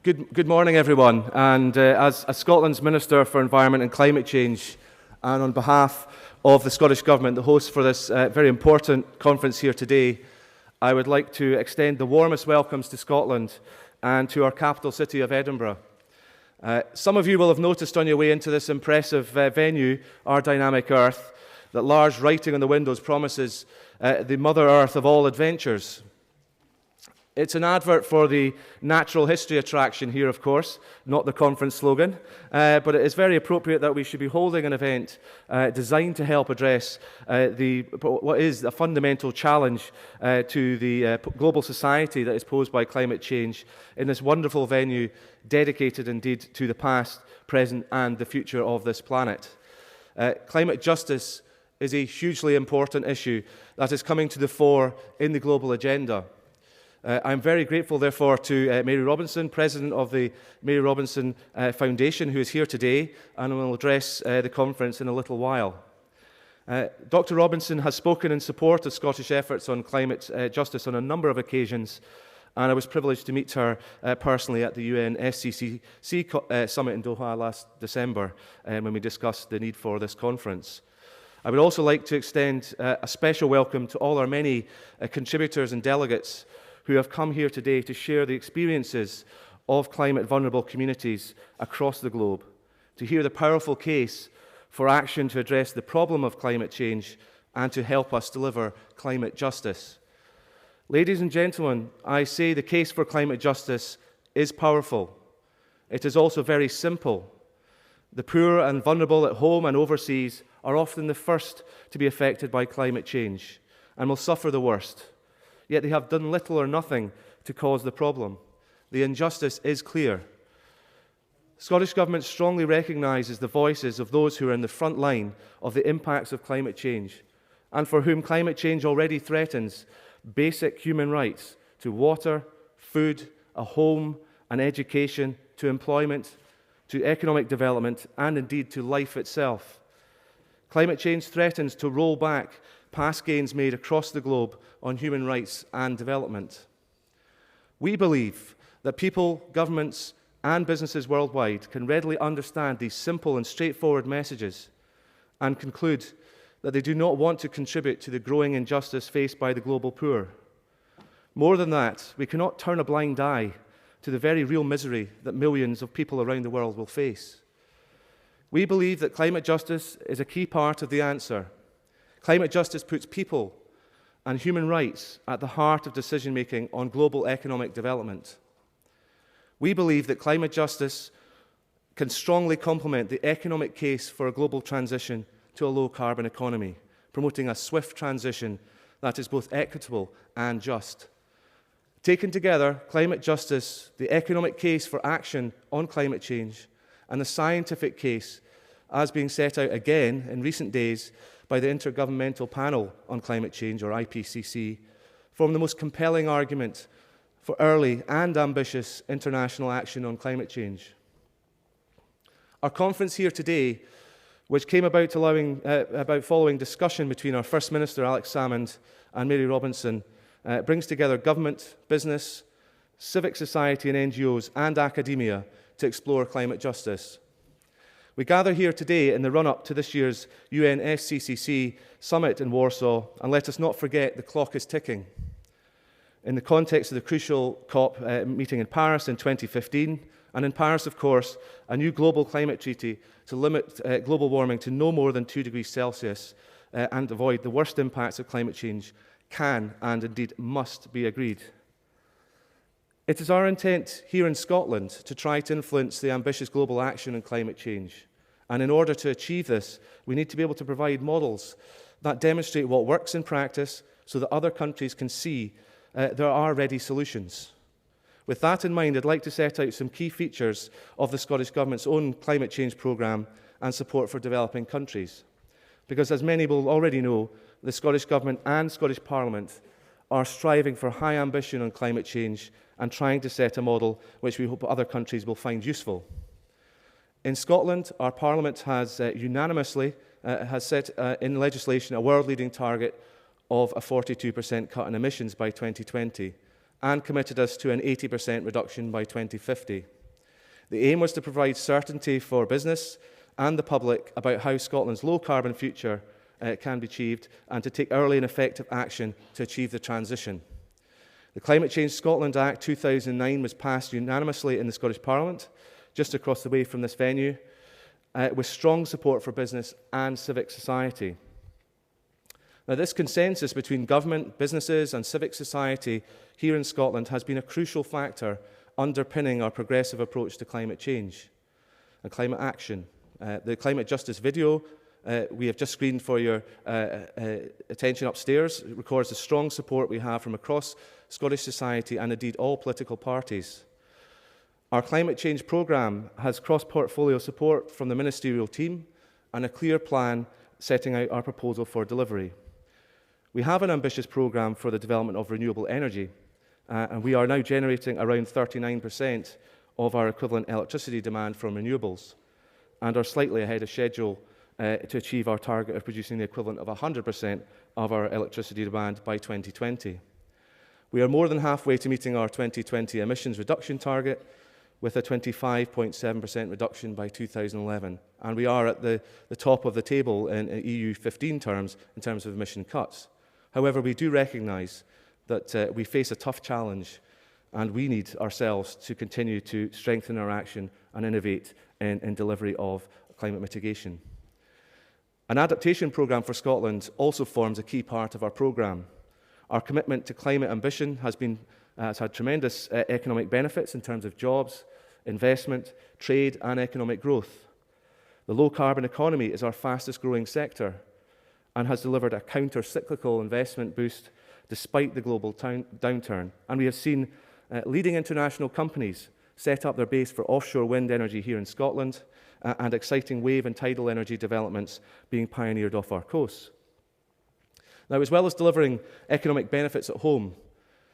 Good morning, everyone. And as Scotland's Minister for Environment and Climate Change, and on behalf of the Scottish Government, the host for this very important conference here today, I would like to extend the warmest welcomes to Scotland and to our capital city of Edinburgh. Some of you will have noticed on your way into this impressive venue, Our Dynamic Earth, that large writing on the windows promises the Mother Earth of all adventures. It's an advert for the natural history attraction here, of course, not the conference slogan, but it is very appropriate that we should be holding an event designed to help address what is a fundamental challenge to the global society that is posed by climate change in this wonderful venue dedicated indeed to the past, present and the future of this planet. Climate justice is a hugely important issue that is coming to the fore in the global agenda. I'm very grateful, therefore, to Mary Robinson, President of the Mary Robinson Foundation, who is here today and will address the conference in a little while. Dr. Robinson has spoken in support of Scottish efforts on climate justice on a number of occasions, and I was privileged to meet her personally at the UN SCCC summit in Doha last December when we discussed the need for this conference. I would also like to extend a special welcome to all our many contributors and delegates who have come here today to share the experiences of climate-vulnerable communities across the globe, to hear the powerful case for action to address the problem of climate change and to help us deliver climate justice. Ladies and gentlemen, I say the case for climate justice is powerful. It is also very simple. The poor and vulnerable at home and overseas are often the first to be affected by climate change and will suffer the worst. Yet they have done little or nothing to cause the problem. The injustice is clear. The Scottish Government strongly recognises the voices of those who are in the front line of the impacts of climate change and for whom climate change already threatens basic human rights to water, food, a home, an education, to employment, to economic development, and indeed to life itself. Climate change threatens to roll back past gains made across the globe on human rights and development. We believe that people, governments, and businesses worldwide can readily understand these simple and straightforward messages and conclude that they do not want to contribute to the growing injustice faced by the global poor. More than that, we cannot turn a blind eye to the very real misery that millions of people around the world will face. We believe that climate justice is a key part of the answer. Climate justice puts people and human rights at the heart of decision-making on global economic development. We believe that climate justice can strongly complement the economic case for a global transition to a low-carbon economy, promoting a swift transition that is both equitable and just. Taken together, climate justice, the economic case for action on climate change, and the scientific case, as being set out again in recent days by the Intergovernmental Panel on Climate Change, or IPCC, form the most compelling argument for early and ambitious international action on climate change. Our conference here today, which came about following discussion between our First Minister, Alex Salmond, and Mary Robinson, brings together government, business, civic society and NGOs, and academia to explore climate justice. We gather here today in the run-up to this year's UN SCCC summit in Warsaw, and let us not forget the clock is ticking. In the context of the crucial COP meeting in Paris in 2015, and in Paris, of course, a new global climate treaty to limit global warming to no more than 2 degrees Celsius and avoid the worst impacts of climate change can and indeed must be agreed. It is our intent here in Scotland to try to influence the ambitious global action on climate change. And in order to achieve this, we need to be able to provide models that demonstrate what works in practice so that other countries can see there are ready solutions. With that in mind, I'd like to set out some key features of the Scottish Government's own climate change programme and support for developing countries. Because as many will already know, the Scottish Government and Scottish Parliament are striving for high ambition on climate change and trying to set a model which we hope other countries will find useful. In Scotland, our Parliament has unanimously set in legislation a world-leading target of a 42% cut in emissions by 2020. and committed us to an 80% reduction by 2050. The aim was to provide certainty for business and the public about how Scotland's low-carbon future can be achieved, and to take early and effective action to achieve the transition. The Climate Change Scotland Act 2009 was passed unanimously in the Scottish Parliament, just across the way from this venue, with strong support for business and civic society. Now, this consensus between government, businesses and civic society here in Scotland has been a crucial factor underpinning our progressive approach to climate change and climate action. The climate justice video we have just screened for your attention upstairs records the strong support we have from across Scottish society and indeed all political parties. Our climate change programme has cross-portfolio support from the ministerial team and a clear plan setting out our proposal for delivery. We have an ambitious programme for the development of renewable energy, and we are now generating around 39% of our equivalent electricity demand from renewables, and are slightly ahead of schedule to achieve our target of producing the equivalent of 100% of our electricity demand by 2020. We are more than halfway to meeting our 2020 emissions reduction target, with a 25.7% reduction by 2011. And we are at the top of the table in EU 15 terms in terms of emission cuts. However, we do recognise that we face a tough challenge, and we need ourselves to continue to strengthen our action and innovate in delivery of climate mitigation. An adaptation programme for Scotland also forms a key part of our programme. Our commitment to climate ambition has had tremendous economic benefits in terms of jobs, investment, trade and economic growth. The low-carbon economy is our fastest growing sector and has delivered a counter-cyclical investment boost despite the global downturn. And we have seen leading international companies set up their base for offshore wind energy here in Scotland, and exciting wave and tidal energy developments being pioneered off our coasts. Now, as well as delivering economic benefits at home,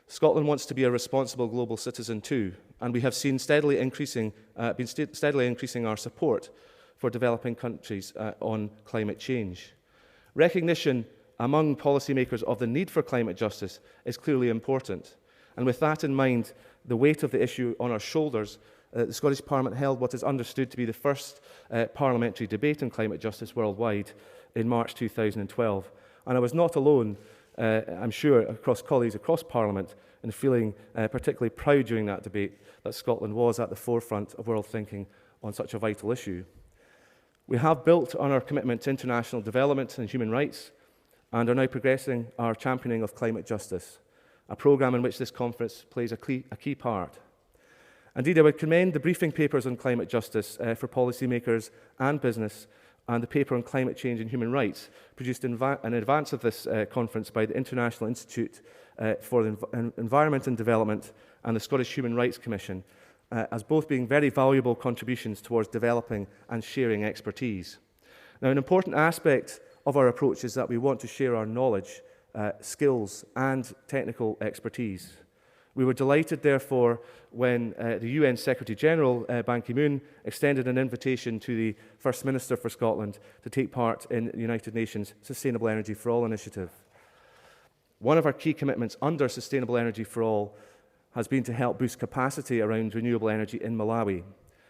Scotland wants to be a responsible global citizen too, and we have seen steadily increasing our support for developing countries on climate change. Recognition among policymakers of the need for climate justice is clearly important, and with that in mind, the weight of the issue on our shoulders, the Scottish Parliament held what is understood to be the first parliamentary debate on climate justice worldwide in March 2012. And I was not alone, I'm sure, across colleagues across Parliament, in feeling particularly proud during that debate that Scotland was at the forefront of world thinking on such a vital issue. We have built on our commitment to international development and human rights, and are now progressing our championing of climate justice, a programme in which this conference plays a key part. Indeed, I would commend the briefing papers on climate justice for policymakers and business, and the paper on climate change and human rights produced in advance of this conference by the International Institute for the Environment and Development and the Scottish Human Rights Commission, as both being very valuable contributions towards developing and sharing expertise. Now, an important aspect of our approach is that we want to share our knowledge, skills and technical expertise. We were delighted, therefore, when the UN Secretary-General, Ban Ki-moon, extended an invitation to the First Minister for Scotland to take part in the United Nations Sustainable Energy for All initiative. One of our key commitments under Sustainable Energy for All has been to help boost capacity around renewable energy in Malawi,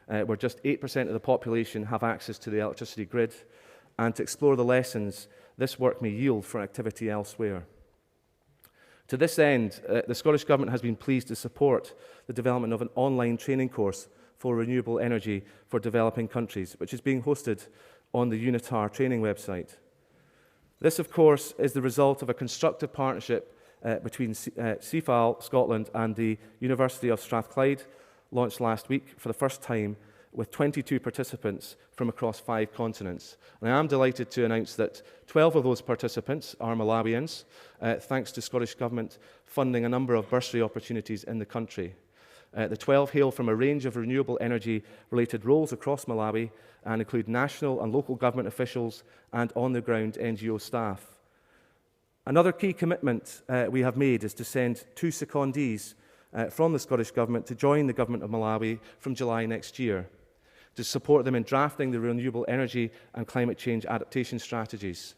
where just 8% of the population have access to the electricity grid, and to explore the lessons this work may yield for activity elsewhere. To this end, the Scottish Government has been pleased to support the development of an online training course for renewable energy for developing countries, which is being hosted on the UNITAR training website. This, of course, is the result of a constructive partnership between CFAL Scotland and the University of Strathclyde, launched last week for the first time, with 22 participants from across 5 continents. And I am delighted to announce that 12 of those participants are Malawians, thanks to Scottish Government funding a number of bursary opportunities in the country. The 12 hail from a range of renewable energy-related roles across Malawi and include national and local government officials and on-the-ground NGO staff. Another key commitment we have made is to send 2 secondees from the Scottish Government to join the Government of Malawi from July next year, to support them in drafting the renewable energy and climate change adaptation strategies.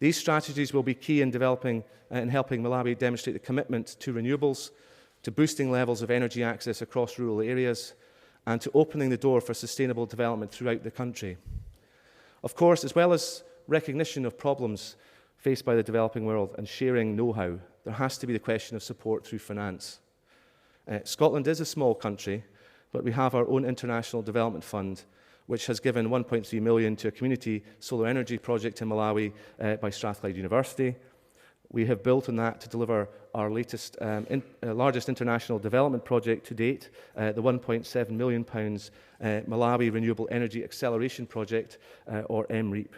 These strategies will be key in developing and helping Malawi demonstrate the commitment to renewables to boosting levels of energy access across rural areas, and to opening the door for sustainable development throughout the country. Of course, as well as recognition of problems faced by the developing world and sharing know-how, there has to be the question of support through finance. Scotland is a small country, but we have our own International Development Fund, which has given 1.3 million to a community solar energy project in Malawi by Strathclyde University. We have built on that to deliver our latest, largest international development project to date, the £1.7 million Malawi Renewable Energy Acceleration Project, or MREAP,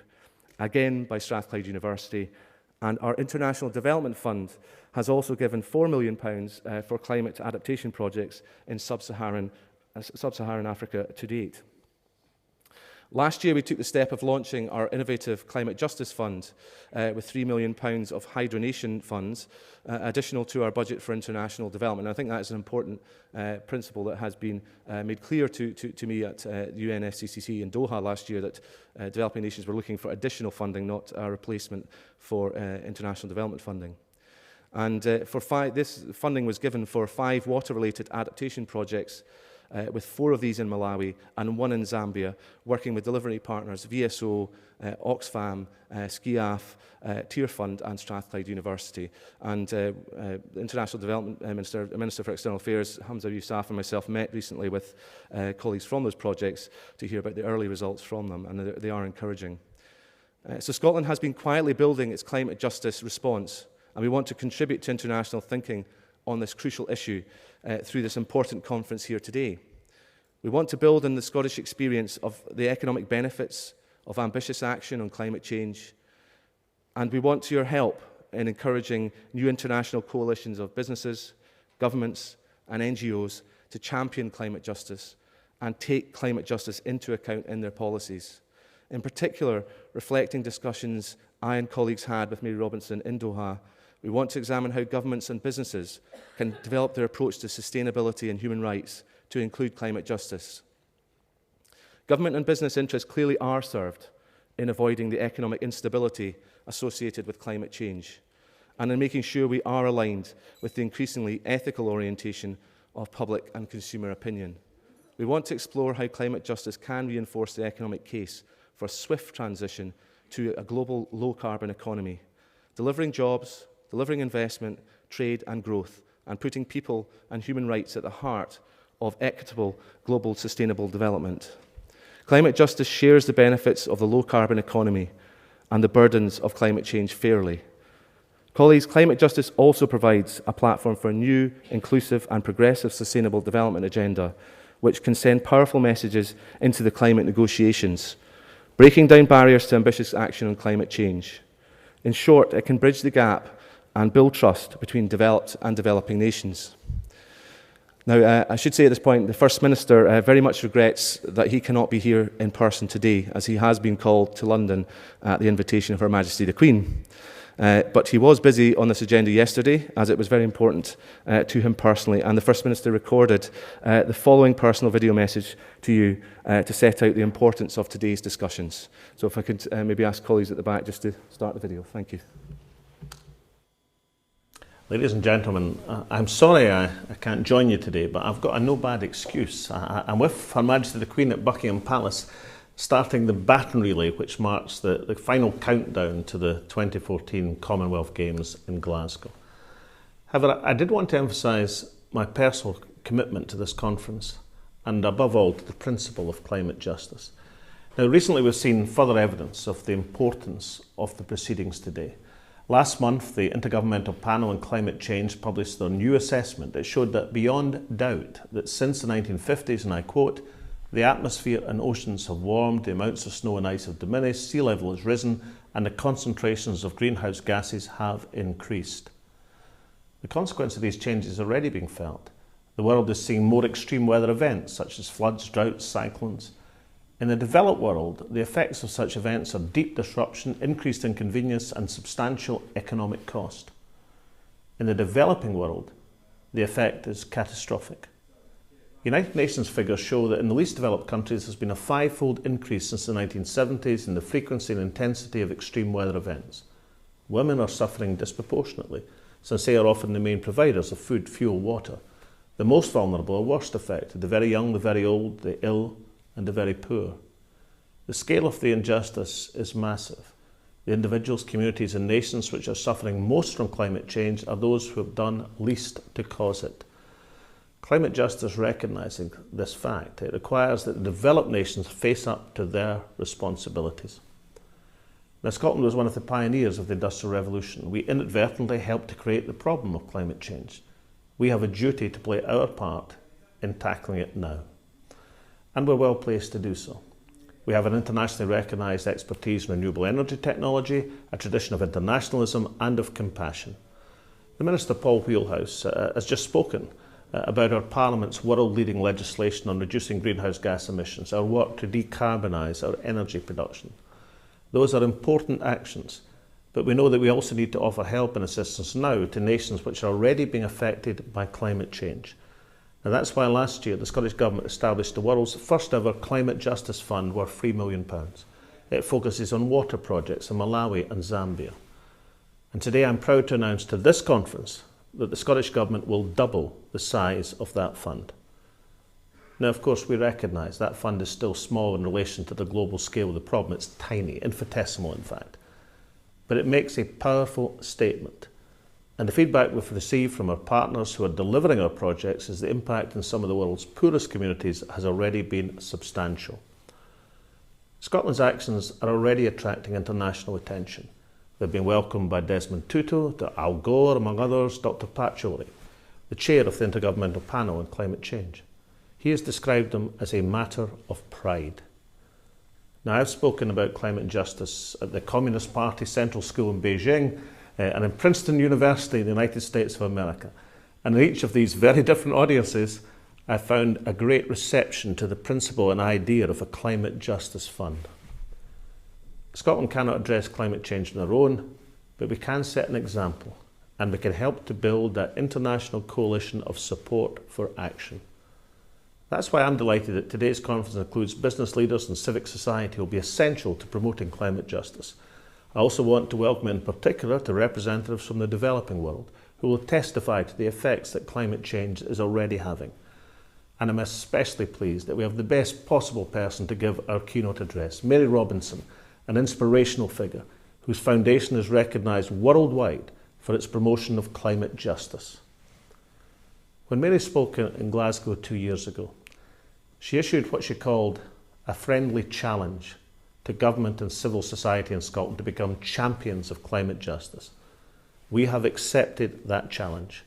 again by Strathclyde University. And our International Development Fund has also given £4 million for climate adaptation projects in sub-Saharan Africa to date. Last year, we took the step of launching our innovative Climate Justice Fund with £3 million of hydronation funds, additional to our budget for international development. And I think that is an important principle that has been made clear to me at UNFCCC in Doha last year, that developing nations were looking for additional funding, not a replacement for international development funding. And this funding was given for 5 water-related adaptation projects, with 4 of these in Malawi and 1 in Zambia, working with delivery partners VSO, Oxfam, SCIAF, Tier Fund and Strathclyde University. And the International Development Minister for External Affairs, Hamza Yousaf, and myself met recently with colleagues from those projects to hear about the early results from them, and they are encouraging. So Scotland has been quietly building its climate justice response, and we want to contribute to international thinking on this crucial issue through this important conference here today. We want to build on the Scottish experience of the economic benefits of ambitious action on climate change, and we want your help in encouraging new international coalitions of businesses, governments and NGOs to champion climate justice and take climate justice into account in their policies. In particular, reflecting discussions I and colleagues had with Mary Robinson in Doha, we want to examine how governments and businesses can develop their approach to sustainability and human rights to include climate justice. Government and business interests clearly are served in avoiding the economic instability associated with climate change, and in making sure we are aligned with the increasingly ethical orientation of public and consumer opinion. We want to explore how climate justice can reinforce the economic case for a swift transition to a global low-carbon economy, delivering jobs, delivering investment, trade and growth, and putting people and human rights at the heart of equitable global sustainable development. Climate justice shares the benefits of the low-carbon economy and the burdens of climate change fairly. Colleagues, climate justice also provides a platform for a new, inclusive and progressive sustainable development agenda, which can send powerful messages into the climate negotiations, breaking down barriers to ambitious action on climate change. In short, it can bridge the gap and build trust between developed and developing nations. Now, I should say at this point, the First Minister very much regrets that he cannot be here in person today, as he has been called to London at the invitation of Her Majesty the Queen. But he was busy on this agenda yesterday, as it was very important to him personally, and the First Minister recorded the following personal video message to you to set out the importance of today's discussions. So if I could maybe ask colleagues at the back just to start the video. Thank you. Ladies and gentlemen, I'm sorry I can't join you today, but I've got a no bad excuse. I'm with Her Majesty the Queen at Buckingham Palace, starting the baton relay, which marks the final countdown to the 2014 Commonwealth Games in Glasgow. However, I did want to emphasise my personal commitment to this conference, and above all to the principle of climate justice. Now, recently we've seen further evidence of the importance of the proceedings today. Last month, the Intergovernmental Panel on Climate Change published their new assessment. It showed that beyond doubt that since the 1950s, and I quote, "The atmosphere and oceans have warmed, the amounts of snow and ice have diminished, sea level has risen, and the concentrations of greenhouse gases have increased." The consequence of these changes is already being felt. The world is seeing more extreme weather events, such as floods, droughts, cyclones. In the developed world, the effects of such events are deep disruption, increased inconvenience, and substantial economic cost. In the developing world, the effect is catastrophic. United Nations figures show that in the least developed countries there's been a 5-fold increase since the 1970s in the frequency and intensity of extreme weather events. Women are suffering disproportionately, since they are often the main providers of food, fuel, water. The most vulnerable are worst affected, the very young, the very old, the ill, and the very poor. The scale of the injustice is massive. The individuals, communities, and nations which are suffering most from climate change are those who have done least to cause it. Climate justice recognising this fact, it requires that the developed nations face up to their responsibilities. Now, Scotland was one of the pioneers of the Industrial Revolution. We inadvertently helped to create the problem of climate change. We have a duty to play our part in tackling it now. And we're well placed to do so. We have an internationally recognised expertise in renewable energy technology, a tradition of internationalism and of compassion. The Minister, Paul Wheelhouse, has just spoken about our Parliament's world-leading legislation on reducing greenhouse gas emissions, our work to decarbonise our energy production. Those are important actions, but we know that we also need to offer help and assistance now to nations which are already being affected by climate change. And that's why last year the Scottish Government established the world's first ever Climate Justice Fund worth £3 million. It focuses on water projects in Malawi and Zambia. And today I'm proud to announce to this conference that the Scottish Government will double the size of that fund. Now, of course, we recognise that fund is still small in relation to the global scale of the problem. It's tiny, infinitesimal in fact. But it makes a powerful statement. And the feedback we've received from our partners who are delivering our projects is the impact in some of the world's poorest communities has already been substantial. Scotland's actions are already attracting international attention. They've been welcomed by Desmond Tutu, Al Gore, among others, Dr. Pacioli, the chair of the Intergovernmental Panel on Climate Change. He has described them as a matter of pride. Now, I've spoken about climate justice at the Communist Party Central School in Beijing and in Princeton University in the United States of America. And in each of these very different audiences, I found a great reception to the principle and idea of a climate justice fund. Scotland cannot address climate change on our own, but we can set an example, and we can help to build that international coalition of support for action. That's why I'm delighted that today's conference includes business leaders and civic society who will be essential to promoting climate justice. I also want to welcome in particular to representatives from the developing world who will testify to the effects that climate change is already having. And I'm especially pleased that we have the best possible person to give our keynote address, Mary Robinson, an inspirational figure whose foundation is recognised worldwide for its promotion of climate justice. When Mary spoke in Glasgow 2 years ago, she issued what she called a friendly challenge to government and civil society in Scotland to become champions of climate justice. We have accepted that challenge.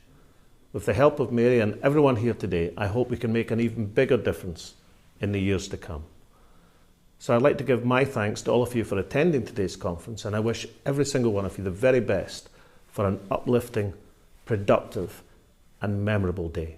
With the help of Mary and everyone here today, I hope we can make an even bigger difference in the years to come. So I'd like to give my thanks to all of you for attending today's conference, and I wish every single one of you the very best for an uplifting, productive, and memorable day.